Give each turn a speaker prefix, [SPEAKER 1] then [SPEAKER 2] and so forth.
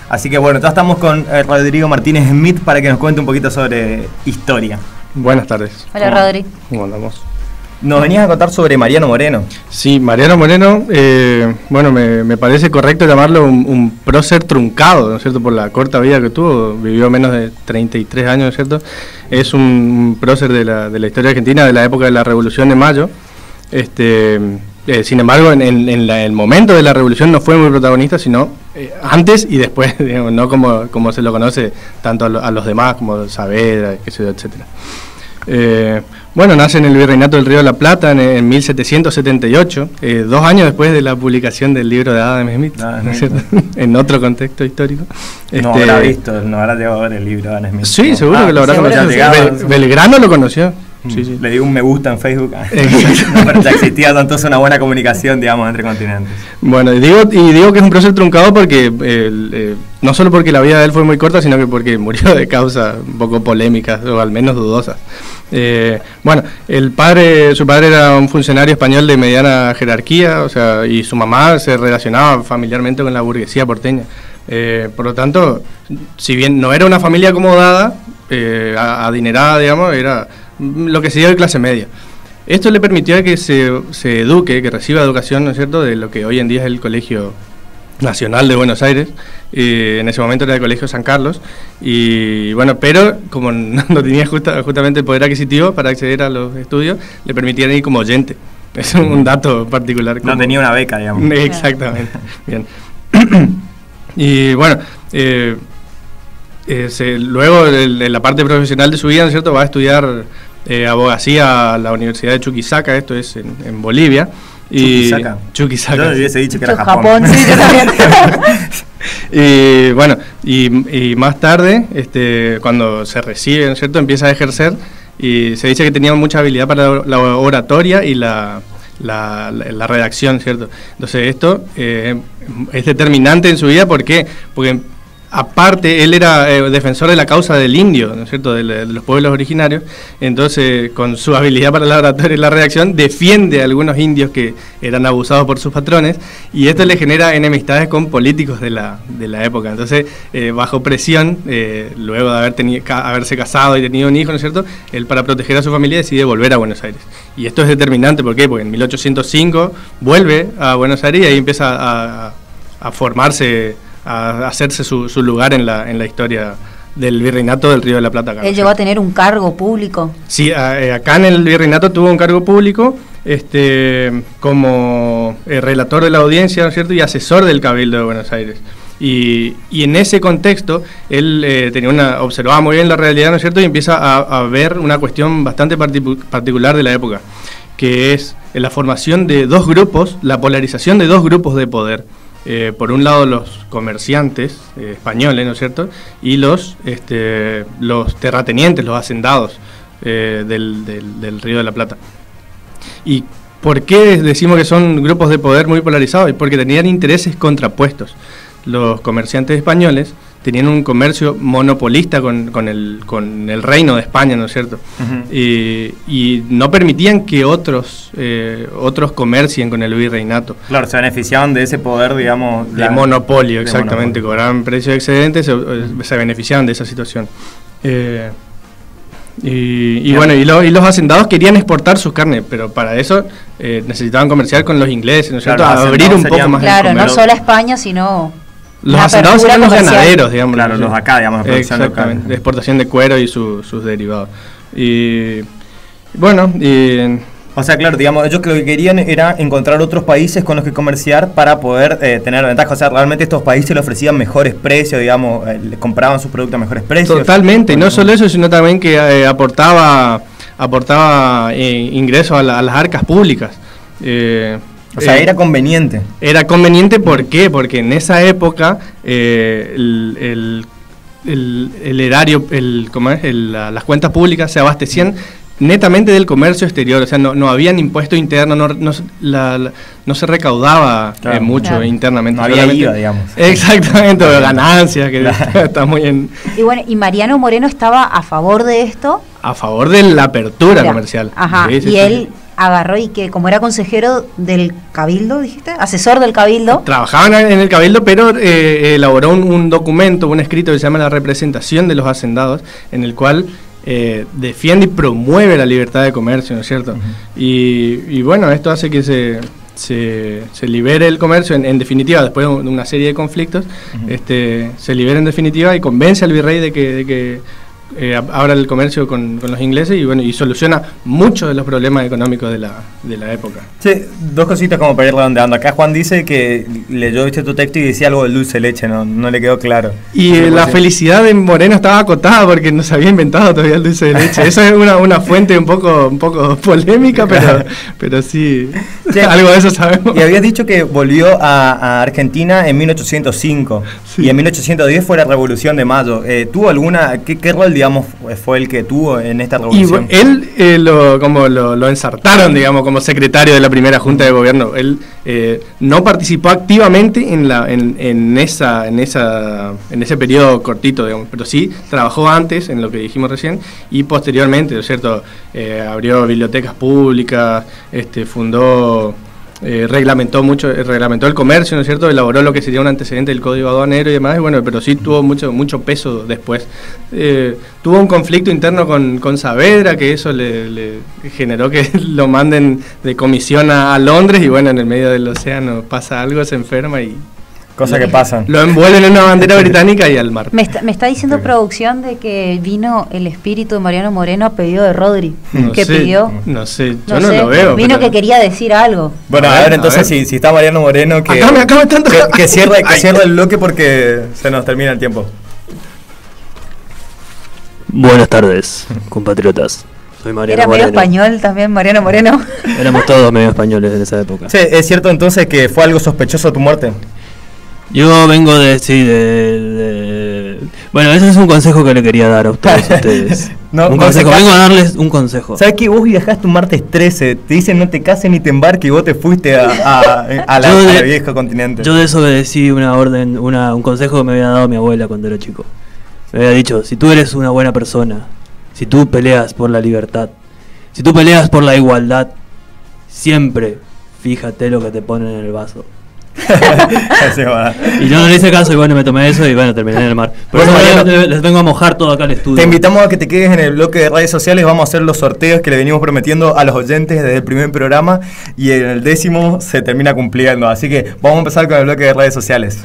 [SPEAKER 1] Así que bueno, ya estamos con Rodrigo Martínez Smith para que nos cuente un poquito sobre historia.
[SPEAKER 2] Buenas tardes.
[SPEAKER 3] Hola, Rodri.
[SPEAKER 2] ¿Cómo andamos?
[SPEAKER 1] Nos venías a contar sobre Mariano Moreno.
[SPEAKER 2] Sí, Mariano Moreno, bueno, me parece correcto llamarlo un prócer truncado, ¿no es cierto? Por la corta vida que tuvo, vivió menos de 33 años, ¿no es cierto? Es un prócer de la historia argentina de la época de la Revolución de Mayo. Sin embargo, en el momento de la Revolución no fue muy protagonista, sino antes y después, digamos, no como se lo conoce tanto a los demás, como Saavedra, qué sé yo, etcétera. Bueno, nace en el Virreinato del Río de la Plata en 1778, 2 años después de la publicación del libro de Adam Smith, ¿no es cierto? En otro contexto histórico.
[SPEAKER 1] No habrá visto, no habrá llegado a ver el libro de Adam Smith.
[SPEAKER 2] Sí, seguro que lo habrá conocido. Belgrano lo conoció. Sí.
[SPEAKER 1] Le di un me gusta en Facebook. No, pero ya existía entonces una buena comunicación, digamos, entre continentes.
[SPEAKER 2] Bueno, digo que es un prócer truncado porque no solo porque la vida de él fue muy corta, sino que porque murió de causas un poco polémicas o al menos dudosas. Bueno, su padre era un funcionario español de mediana jerarquía, o sea, y su mamá se relacionaba familiarmente con la burguesía porteña. Por lo tanto, si bien no era una familia acomodada, adinerada, digamos, era lo que se dio de clase media. Esto le permitió que se eduque, que reciba educación, ¿no es cierto?, de lo que hoy en día es el Colegio Nacional de Buenos Aires. En ese momento era el Colegio San Carlos, y bueno, pero como no tenía justamente el poder adquisitivo para acceder a los estudios, le permitían ir como oyente. Es un dato particular.
[SPEAKER 1] No tenía una beca, digamos.
[SPEAKER 2] Exactamente. Bien. Y bueno, luego de la parte profesional de su vida, ¿no es cierto?, va a estudiar abogacía a la Universidad de Chuquisaca, esto es en Bolivia. Chuquisaca.
[SPEAKER 1] Yo le hubiese dicho que era Japón.
[SPEAKER 3] Sí, yo también.
[SPEAKER 2] Y bueno, y más tarde, cuando se recibe, ¿no es cierto?, empieza a ejercer, y se dice que tenía mucha habilidad para la oratoria y la redacción, ¿cierto? Entonces esto es determinante en su vida. ¿Por qué? Porque aparte él era defensor de la causa del indio, ¿no es cierto?, de los pueblos originarios. Entonces, con su habilidad para la oratoria y la redacción, defiende a algunos indios que eran abusados por sus patrones, y esto le genera enemistades con políticos de la época. Entonces, bajo presión, luego de haberse casado y tenido un hijo, ¿no es cierto?, él, para proteger a su familia, decide volver a Buenos Aires. Y esto es determinante. ¿Por qué? Porque en 1805 vuelve a Buenos Aires y ahí empieza a formarse, a hacerse su lugar en la historia del Virreinato del Río de la Plata. Acá,
[SPEAKER 3] ¿Él llegó a tener un cargo público?
[SPEAKER 2] Sí, acá en el Virreinato tuvo un cargo público, como relator de la audiencia, ¿no es cierto?, y asesor del Cabildo de Buenos Aires. Y en ese contexto él observaba muy bien la realidad, ¿no es cierto?, y empieza a ver una cuestión bastante particular de la época, que es la formación de dos grupos, la polarización de dos grupos de poder. Por un lado los comerciantes españoles, ¿no es cierto?, y los terratenientes, los hacendados del Río de la Plata. ¿Y por qué decimos que son grupos de poder muy polarizados? Porque tenían intereses contrapuestos. Los comerciantes españoles tenían un comercio monopolista con el reino de España, ¿no es cierto? Uh-huh. Y no permitían que otros comercien con el virreinato.
[SPEAKER 1] Claro, se beneficiaban de ese poder, digamos...
[SPEAKER 2] De monopolio, exactamente. Cobraban precios excedentes, se beneficiaban de esa situación. Bueno, los hacendados querían exportar sus carnes, pero para eso necesitaban comerciar con los ingleses, ¿no es cierto?
[SPEAKER 1] Claro,
[SPEAKER 2] abrir un poco más
[SPEAKER 3] el comercio.
[SPEAKER 2] Claro,
[SPEAKER 3] no solo a España, sino...
[SPEAKER 2] Los hacendados eran los ganaderos, digamos.
[SPEAKER 1] Claro, los acá, digamos, de producción
[SPEAKER 2] exactamente,
[SPEAKER 1] local.
[SPEAKER 2] De exportación de cuero y sus derivados. Y bueno,
[SPEAKER 1] o sea, claro, digamos, ellos lo que querían era encontrar otros países con los que comerciar para poder tener ventaja. O sea, realmente estos países le ofrecían mejores precios, digamos, le compraban sus productos a mejores precios.
[SPEAKER 2] Totalmente, y no solo eso, sino también que aportaba ingresos a las arcas públicas.
[SPEAKER 1] O sea, era conveniente.
[SPEAKER 2] Era conveniente, ¿por qué? Porque en esa época el erario, las cuentas públicas se abastecían netamente del comercio exterior, o sea, no habían impuesto interno, no se recaudaba mucho internamente.
[SPEAKER 1] No había IVA, digamos.
[SPEAKER 2] Exactamente, ganancias, que está muy en...
[SPEAKER 3] Y bueno, ¿y Mariano Moreno estaba a favor de esto?
[SPEAKER 2] A favor de la apertura comercial.
[SPEAKER 3] Ajá,
[SPEAKER 2] sí,
[SPEAKER 3] y él agarró y que como era consejero del Cabildo, dijiste, asesor del Cabildo.
[SPEAKER 2] Trabajaban en el Cabildo, pero elaboró un documento, un escrito que se llama La representación de los hacendados, en el cual defiende y promueve la libertad de comercio, ¿no es cierto? Y bueno, esto hace que se libere el comercio, en definitiva, después de una serie de conflictos, se libera en definitiva y convence al virrey de que abra el comercio con los ingleses y soluciona muchos de los problemas económicos de la época.
[SPEAKER 1] Sí, dos cositas como para ir redondeando. Acá Juan dice que leyó tu texto y decía algo de dulce de leche, no le quedó claro.
[SPEAKER 2] Y la felicidad de Moreno estaba acotada porque no se había inventado todavía el dulce de leche. Eso es una fuente un poco polémica, pero sí, algo de eso sabemos.
[SPEAKER 1] Y habías dicho que volvió a Argentina en 1805 y en 1810 fue la Revolución de Mayo. ¿Tuvo alguna, qué rol, digamos, fue el que tuvo en esta revolución?
[SPEAKER 2] Y él lo ensartaron, digamos, como secretario de la primera Junta de Gobierno. Él no participó activamente en ese periodo cortito, digamos, pero sí trabajó antes en lo que dijimos recién y posteriormente, ¿no es cierto? Abrió bibliotecas públicas, fundó... reglamentó el comercio, ¿no es cierto? Elaboró lo que sería un antecedente del Código Aduanero y demás, y bueno, pero sí tuvo mucho peso después. Tuvo un conflicto interno con Saavedra, que eso le generó que lo manden de comisión a Londres, y bueno, en el medio del océano pasa algo, se enferma y...
[SPEAKER 1] Cosas que pasan.
[SPEAKER 2] Lo envuelven en una bandera británica y al mar.
[SPEAKER 3] Me está diciendo producción de que vino el espíritu de Mariano Moreno a pedido de Rodri. Pidió.
[SPEAKER 2] No sé, yo no lo veo.
[SPEAKER 3] Vino que quería decir algo.
[SPEAKER 1] Bueno, a ver entonces si está Mariano Moreno, que cierre el bloque porque se nos termina el tiempo.
[SPEAKER 4] Buenas tardes, compatriotas. Soy Mariano
[SPEAKER 3] Era medio
[SPEAKER 4] Moreno.
[SPEAKER 3] español también, Mariano Moreno.
[SPEAKER 4] Éramos todos medio españoles en esa época.
[SPEAKER 1] Sí, ¿es cierto entonces que fue algo sospechoso tu muerte?
[SPEAKER 4] Yo vengo Bueno, ese es un consejo que le quería dar a ustedes. Un consejo, vengo a darles un consejo.
[SPEAKER 1] ¿Sabes que vos viajaste un martes 13? Te dicen no te cases ni te embarques y vos te fuiste a la vieja continente.
[SPEAKER 4] Yo desobedecí un consejo que me había dado mi abuela cuando era chico. Me había dicho, si tú eres una buena persona, si tú peleas por la libertad, si tú peleas por la igualdad, siempre fíjate lo que te ponen en el vaso. Y yo no le hice caso y bueno, me tomé eso y bueno, terminé en el mar. Por eso les vengo a mojar todo acá al estudio.
[SPEAKER 1] Te invitamos a que te quedes en el bloque de redes sociales. Vamos a hacer los sorteos que le venimos prometiendo a los oyentes desde el primer programa y en el 10º se termina cumpliendo. Así que vamos a empezar con el bloque de redes sociales.